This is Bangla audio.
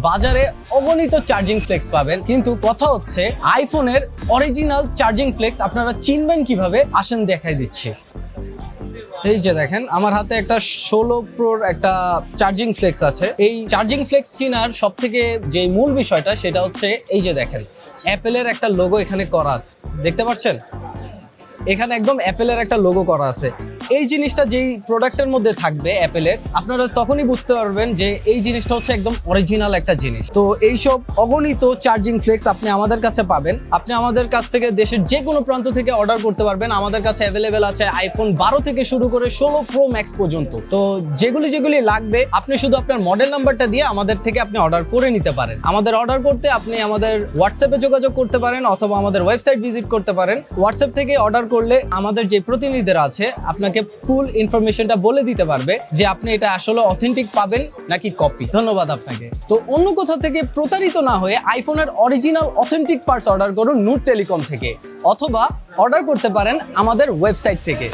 বাজারে অগণিত চার্জিং ফ্লেক্স পাবেন, কিন্তু কথা হচ্ছে আইফোনের অরিজিনাল চার্জিং ফ্লেক্স আপনারা চিনবেন কিভাবে? আসেন দেখাই দিচ্ছি। এই যে দেখেন আমার হাতে একটা 16 প্রোর একটা চার্জিং ফ্লেক্স আছে। এই চার্জিং ফ্লেক্স চিনার সব থেকে যে মূল বিষয়টা সেটা হচ্ছে এই যে দেখেন অ্যাপেলের একটা লোগো এখানে করা আছে, দেখতে পাচ্ছেন? এখানে একদম অ্যাপেলের একটা লোগো করা আছে। এই জিনিসটা যেই প্রোডাক্টের মধ্যে থাকবে অ্যাপেলের, আপনারা তখনই বুঝতে পারবেন যে এই জিনিসটা হচ্ছে একদম অরিজিনাল একটা জিনিস। তো এইসব অগণিত চার্জিং ফ্লেক্স আপনি আমাদের কাছে পাবেন। আপনি আমাদের কাছ থেকে দেশের যে কোনো প্রান্ত থেকে অর্ডার করতে পারবেন। আমাদের কাছে অ্যাভেলেবেল আছে আইফোন 12 থেকে শুরু করে 16 প্রো ম্যাক্স পর্যন্ত। তো যেগুলি লাগবে আপনি শুধু আপনার মডেল নাম্বারটা দিয়ে আমাদের থেকে আপনি অর্ডার করে নিতে পারেন। আমাদের অর্ডার করতে আপনি আমাদের হোয়াটসঅ্যাপে যোগাযোগ করতে পারেন অথবা আমাদের ওয়েবসাইট ভিজিট করতে পারেন। হোয়াটসঅ্যাপ থেকে অর্ডার করলে আমাদের যে প্রতিনিধিরা আছে আপনাকে ফুল ইনফরমেশনটা বলে দিতে পারবে যে আপনি এটা আসলে অথেন্টিক পাবেন নাকি কপি। ধন্যবাদ আপনাকে। তো অন্য কোথা থেকে প্রতারিত না হয়ে আইফোনের অরিজিনাল অথেন্টিক পার্টস অর্ডার করুন নূর টেলিকম থেকে, অথবা অর্ডার করতে পারেন আমাদের ওয়েবসাইট থেকে।